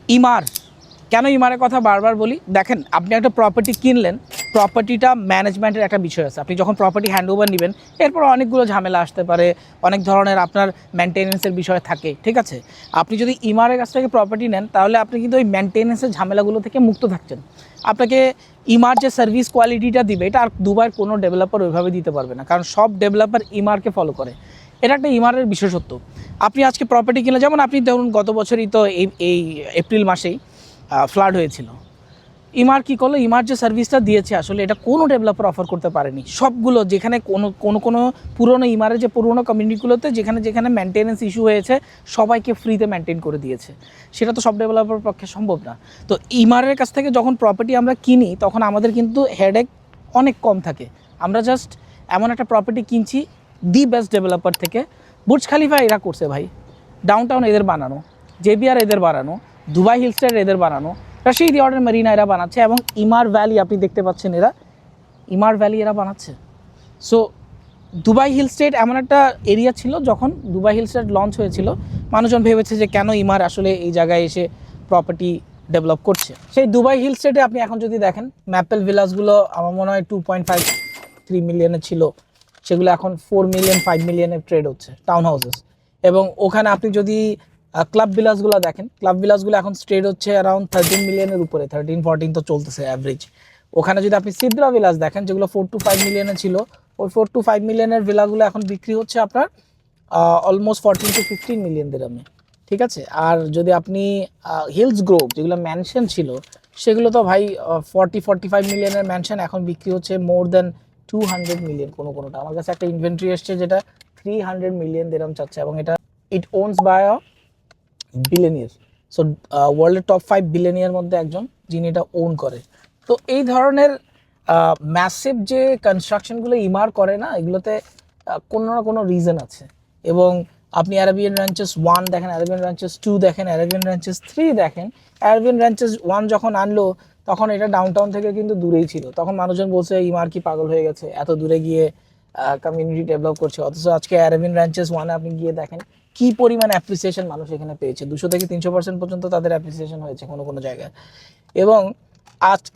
ইমার, কেন ইমারের কথা বারবার বলি? দেখেন, আপনি একটা প্রপার্টি কিনলেন, প্রপার্টিটা ম্যানেজমেন্টের একটা বিষয় আছে। আপনি যখন প্রপার্টি হ্যান্ড ওভার নেবেন, এরপর অনেকগুলো ঝামেলা আসতে পারে, অনেক ধরনের আপনার মেনটেনেন্সের বিষয় থাকে, ঠিক আছে? আপনি যদি ইমারের কাছ থেকে প্রপার্টি নেন, তাহলে আপনি কিন্তু ওই মেনটেনেন্সের ঝামেলাগুলো থেকে মুক্ত থাকছেন। আপনাকে ইমার যে সার্ভিস কোয়ালিটিটা দিবে, এটা আর দুবাইয়ের কোনো ডেভেলপার ওইভাবে দিতে পারবে না, কারণ সব ডেভেলপার ইমারকে ফলো করে। এটা একটা ইমারের বিশেষত্ব। আপনি আজকে প্রপার্টি কিনলে, যেমন আপনি ধরুন গত বছরই তো এই এপ্রিল মাসেই ফ্লাড হয়েছিল। ইমার কী করলো? ইমার যে সার্ভিসটা দিয়েছে, আসলে এটা কোনো ডেভেলপার অফার করতে পারেনি। সবগুলো যেখানে কোনো পুরনো ইমারের যে পুরনো কমিউনিটিগুলোতে যেখানে যেখানে মেনটেনেন্স ইস্যু হয়েছে, সবাইকে ফ্রিতে মেনটেন করে দিয়েছে। সেটা তো সব ডেভেলপারের পক্ষে সম্ভব না। তো ইমারের কাছ থেকে যখন প্রপার্টি আমরা কিনি, তখন আমাদের কিন্তু হেডেক অনেক কম থাকে। আমরা জাস্ট এমন একটা প্রপার্টি কিনছি দি বেস্ট ডেভেলপার থেকে। বুর্জ খালিফা এরা করছে ভাই, ডাউনটাউন এদের বানানো, জেবিআর এদের বানানো, দুবাই হিলস্টার এদের বানানো, রাশিদ ইয়র্ডন মেরিনা এরা বানাচ্ছে, এবং ইমার ভ্যালি আপনি দেখতে পাচ্ছেন ইমার ভ্যালি এরা বানাচ্ছে। সো দুবাই হিল স্টেট এমন একটা এরিয়া ছিল, যখন দুবাই হিল স্টেট লঞ্চ হয়েছিল, মানুষজন ভেবেছে যে কেন ইমার আসলে এই জায়গায় এসে প্রপার্টি ডেভেলপ করছে। সেই দুবাই হিল স্টেটে আপনি এখন যদি দেখেন, ম্যাপেল ভিলাসগুলো আমার মনে হয় 2.53 মিলিয়নে ছিল, সেগুলো এখন 4 মিলিয়ন 5 মিলিয়নে ট্রেড হচ্ছে, টাউন হাউসেস। এবং ওখানে আপনি যদি ক্লাব ভিলাসগুলো দেখেন, ক্লাব ভিলাসগুলো এখন ট্রেড হচ্ছে অ্যারাউন্ড 13 মিলিয়নের উপরে, 13-14 তো চলতেছে অ্যাভারেজ। ওখানে যদি আপনি সিদ্রা ভিলাস দেখেন, যেগুলো 4-5 মিলিয়নে ছিল, ওই 4-5 মিলিয়নের ভিলাগুলো এখন বিক্রি হচ্ছে আপনার অলমোস্ট 14-15 মিলিয়ন দিরহামে, ঠিক আছে? আর যদি আপনি হিলস গ্রোভ, যেগুলো ম্যানশন ছিল, সেগুলো তো ভাই 40-45 মিলিয়নের ম্যানশন এখন বিক্রি হচ্ছে মোর দেন 200 মিলিয়ন। কোনোটা আমার কাছে একটা ইনভেন্টরি এসছে যেটা 300 মিলিয়ন দিরহাম চাচ্ছে, এবং এটা it owns by a billionaire. So ওয়ার্ল্ডের টপ 5 বিলিয়নিয়ার মধ্যে একজন, যিনি এটা ওন করে। তো এই ধরনের ম্যাসিভ যে কনস্ট্রাকশনগুলো ইমার করে না, এগুলোতে কোনো না কোনো রিজন আছে। এবং আপনি অ্যারাবিয়ান রাঞ্চেস 1 দেখেন, অ্যারাবিয়ান রাঞ্চেস 2 দেখেন, অ্যারাবিয়ান রাঞ্চেস 3 দেখেন। অ্যারাবিয়ান রাঞ্চেস 1 যখন আনলো, তখন এটা ডাউনটাউন থেকে কিন্তু দূরেই ছিল। তখন মানুষজন বলছে ইমার কি পাগল হয়ে গেছে, এত দূরে গিয়ে কমিউনিটি ডেভেলপ করছে। অথচ আজকে অ্যারাবিয়ান রাঞ্চেস 1 আপনি গিয়ে দেখেন কি পরিমাণ অ্যাপ্রিসিয়েশন মানুষ এখানে পেয়েছে, 200-300% পর্যন্ত তাদের অ্যাপ্রিসিয়েশন হয়েছে কোনো জায়গায়। এবং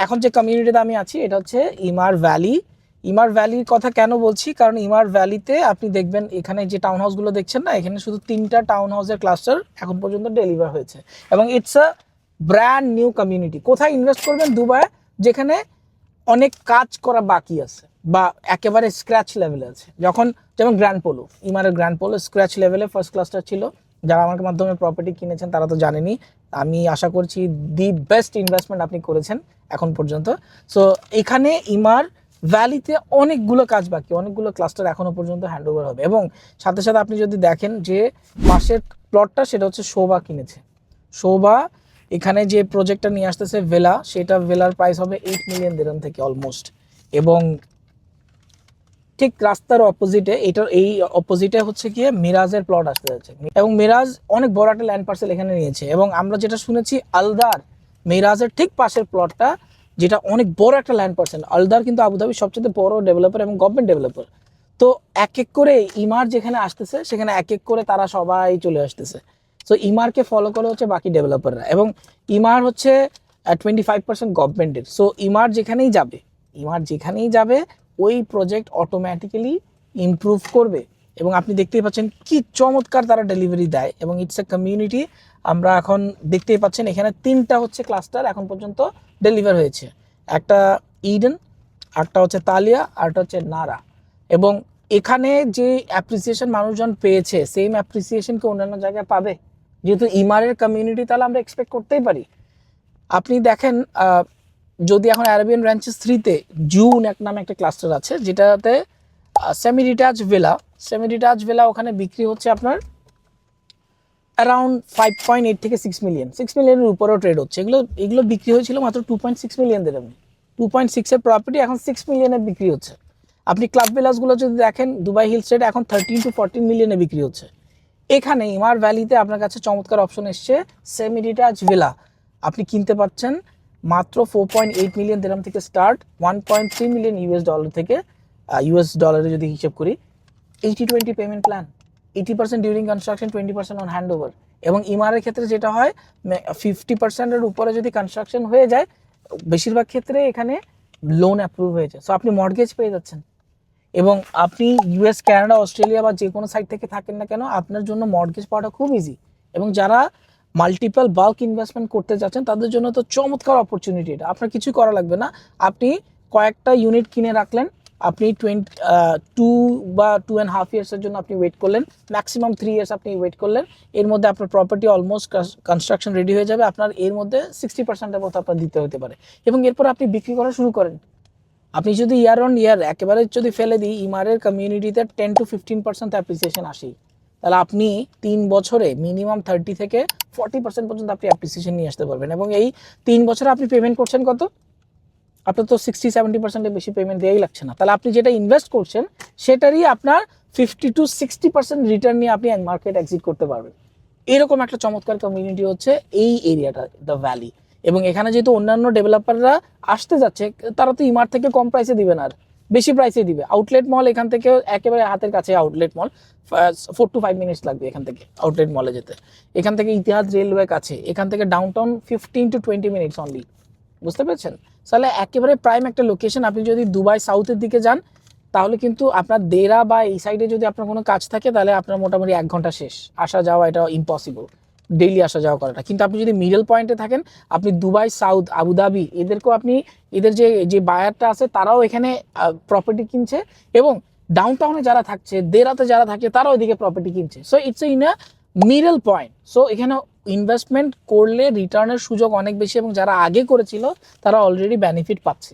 এখন যে কমিউনিটিতে আমি আছি, এটা হচ্ছে ইমার ভ্যালি। ইমার ভ্যালির কথা কেন বলছি? কারণ ইমার ভ্যালিতে আপনি দেখবেন, এখানে যে টাউন হাউসগুলো দেখছেন না, এখানে শুধু 3টা টাউন হাউসের ক্লাস্টার এখন পর্যন্ত ডেলিভার হয়েছে, এবং it's a brand new community. কোথায় ইনভেস্ট করবেন? দুবাই, যেখানে অনেক কাজ করা বাকি আছে বা একেবারে স্ক্র্যাচ লেভেলে আছে। যেমন গ্র্যান্ড পোলো, ইমারের গ্র্যান্ড পোলো স্ক্র্যাচ লেভেলে ফার্স্ট ক্লাস্টার ছিল। যারা আমার মাধ্যমে প্রপার্টি কিনেছেন তারা তো জানেনই। আমি আশা করছি দি বেস্ট ইনভেস্টমেন্ট আপনি করেছেন এখন পর্যন্ত। সো এখানে ইমার ভ্যালিতে অনেকগুলো কাজ বাকি, অনেকগুলো ক্লাস্টার এখনও পর্যন্ত হ্যান্ড ওভার হবে। এবং সাথে সাথে আপনি যদি দেখেন যে পাশের প্লটটা, সেটা হচ্ছে শোভা কিনেছে। শোভা এখানে যে প্রজেক্টটা নিয়ে আসতেছে ভেলা, সেটা ভেলার প্রাইস হবে 8 মিলিয়ন দিরহাম থেকে অলমোস্ট। এবং ঠিক রাস্তার অপোজিটে, এই অপোজিটে হচ্ছে গিয়ে মিরাজের প্লট আসতে যাচ্ছে, এবং মিরাজ অনেক বড় একটা ল্যান্ড পার্সেল এখানে নিয়েছে। এবং আমরা যেটা শুনেছি, আলদার মিরাজের ঠিক পাশের প্লটটা, যেটা অনেক বড় একটা ল্যান্ড পার্সেল। আলদার কিন্তু আবুধাবির সবচেয়ে বড় ডেভেলপার এবং গভর্নমেন্ট ডেভেলপার। তো এক এক করে ইমার যেখানে আসতেছে, সেখানে এক এক করে তারা সবাই চলে আসতেছে। সো ইমারকে ফলো করে হচ্ছে বাকি ডেভেলপাররা, এবং ইমার হচ্ছে 25% গভর্নমেন্টের। সো ইমার যেখানেই যাবে ওই প্রজেক্ট অটোমেটিক্যালি ইমপ্রুভ করবে। এবং আপনি দেখতেই পাচ্ছেন কি চমৎকার তারা ডেলিভারি দেয়, এবং ইটস এ কমিউনিটি। আমরা এখন দেখতেই পাচ্ছেন এখানে 3টা হচ্ছে ক্লাস্টার এখন পর্যন্ত ডেলিভার হয়েছে। একটা ইডেন, আরটা হচ্ছে তালিয়া, আরটা হচ্ছে নারা। এবং এখানে যে অ্যাপ্রিসিয়েশন মানুষজন পেয়েছে, সেম অ্যাপ্রিসিয়েশন কি অন্যান্য জায়গায় পাবে? যেহেতু ইমারের কমিউনিটি, তাহলে আমরা এক্সপেক্ট করতেই পারি। আপনি দেখেন, যদি এখন অ্যারাবিয়ান রাঞ্চেস 3-তে জুন এক নামে একটা ক্লাস্টার আছে, যেটাতে সেমি ডিটাচ ভেলা ওখানে বিক্রি হচ্ছে আপনার অ্যারাউন্ড 5.8 থেকে 6 মিলিয়ন, 6 মিলিয়নের উপরেও ট্রেড হচ্ছে। এগুলো বিক্রি হয়েছিল মাত্র 2.6 মিলিয়ন দিরহামে। 2.6-এর প্রপার্টি এখন 6 মিলিয়নে বিক্রি হচ্ছে। আপনি ক্লাব ভিলাসগুলো যদি দেখেন, দুবাই হিল স্টেট এখন 13-14 মিলিয়নে বিক্রি হচ্ছে। এখানে ইমার ভ্যালিতে আপনার কাছে চমৎকার অপশন এসছে, সেমি ডিটাচ ভিলা আপনি কিনতে পারছেন মাত্র 4.8 মিলিয়ন দিরহাম থেকে স্টার্ট, 1.3 মিলিয়ন ইউএস ডলার থেকে। ইউএস ডলারে যদি হিসেব করি, 80-20 payment plan, 80% during construction, 20% on hand over. এবং ইমারের ক্ষেত্রে যেটা হয় 50%-এর উপরে যদি কনস্ট্রাকশন হয়ে যায় বেশিরভাগ ক্ষেত্রে এখানে লোন অ্যাপ্রুভ হয়ে যায়, সো আপনি মর্টগেজ পেয়ে যাচ্ছেন। এবং আপনি ইউএস, কানাডা, অস্ট্রেলিয়া বা যে কোনো সাইড থেকে থাকেন না কেন আপনার জন্য মর্টগেজ পাওয়াটা খুব ইজি। এবং যারা মাল্টিপল বাল্ক ইনভেস্টমেন্ট করতে যাচ্ছেন তাদের জন্য তো চমৎকার অপরচুনিটি এটা। আপনার কিছু করা লাগবে না, আপনি কয়েকটা ইউনিট কিনে রাখলেন, আপনি 2 বা 2.5 ইয়ার্সের জন্য আপনি ওয়েট করলেন, ম্যাক্সিমাম 3 ইয়ার্স আপনি ওয়েট করলেন, এর মধ্যে আপনার প্রপার্টি অলমোস্ট কনস্ট্রাকশন রেডি হয়ে যাবে, আপনার এর মধ্যে 60%-এর মতো আপনার দিতে হতে পারে, এবং এরপর আপনি বিক্রি করা শুরু করেন। আপনি যদি ইয়ার অন ইয়ার একেবারে যদি ফেলে দিই, ইমারের কমিউনিটিতে 10-15% অ্যাপ্রিসিয়েশন আসেই, তাহলে আপনি 3 বছরে মিনিমাম 30 থেকে 40% পর্যন্ত আপনি অ্যাপ্রিসিয়েশন নিয়ে আসতে পারবেন। এবং এই 3 বছরে আপনি পেমেন্ট করছেন কত? আপনার তো 60-70%-এর বেশি পেমেন্ট দেওয়াই লাগছে না, তাহলে আপনি যেটা ইনভেস্ট করছেন সেটারই আপনার 50-60% রিটার্ন নিয়ে আপনি মার্কেট এক্সিট করতে পারবেন। এরকম একটা চমৎকার কমিউনিটি হচ্ছে এই এরিয়াটা, দ্য ভ্যালি। এবং এখানে যেহেতু অন্যান্য ডেভেলপাররা আসতে যাচ্ছে, তারা তো ইমার থেকে কম প্রাইসে দিবে না, আর বেশি প্রাইসে দিবে। আউটলেট মল এখান থেকে একেবারে হাতের কাছে, আউটলেট মল 4 to 5 মিনিটস লাগবে এখান থেকে আউটলেট মলে যেতে। এখান থেকে ইতিহাদ রেলওয়ে কাছে, এখান থেকে ডাউনটাউন 15-20 মিনিটস অনলি, বুঝতে পেরেছেন? তাহলে একেবারে প্রাইম একটা লোকেশন। আপনি যদি দুবাই সাউথের দিকে যান তাহলে কিন্তু আপনার দেরা বা এই সাইডে যদি আপনার কোনো কাজ থাকে তাহলে আপনার মোটামুটি 1 ঘন্টা শেষ, আসা যাওয়া এটা ইম্পসিবল, ডেইলি আসা যাওয়া করাটা। কিন্তু আপনি যদি মিডল পয়েন্টে থাকেন, আপনি দুবাই সাউথ, আবুধাবি, এদেরকেও আপনি, এদের যে বায়ারটা আছে তারাও এখানে প্রপার্টি কিনছে, এবং ডাউনটাউনে যারা থাকছে, দেরাতে যারা থাকছে তারাও এদিকে প্রপার্টি কিনছে। So it's in a middle point. So এখানে ইনভেস্টমেন্ট করলে রিটার্নের সুযোগ অনেক বেশি, এবং যারা আগে করেছিল তারা অলরেডি বেনিফিট পাচ্ছে।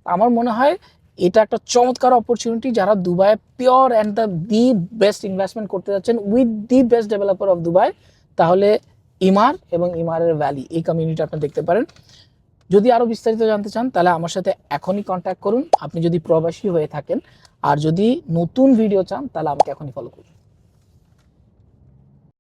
আমার মনে হয় এটা একটা চমৎকার অপরচুনিটি। যারা Dubai pure and the best investment করতে যাচ্ছেন with the best developer of Dubai, তাহলে ইমার এবং ইমারের ভ্যালি এই কমিউনিটি আপনি দেখতে পারেন। যদি আরও বিস্তারিত জানতে চান তাহলে আমার সাথে এখনই কন্ট্যাক্ট করুন, আপনি যদি প্রবাসী হয়ে থাকেন। আর যদি নতুন ভিডিও চান তাহলে আমাকে এখনই ফলো করুন।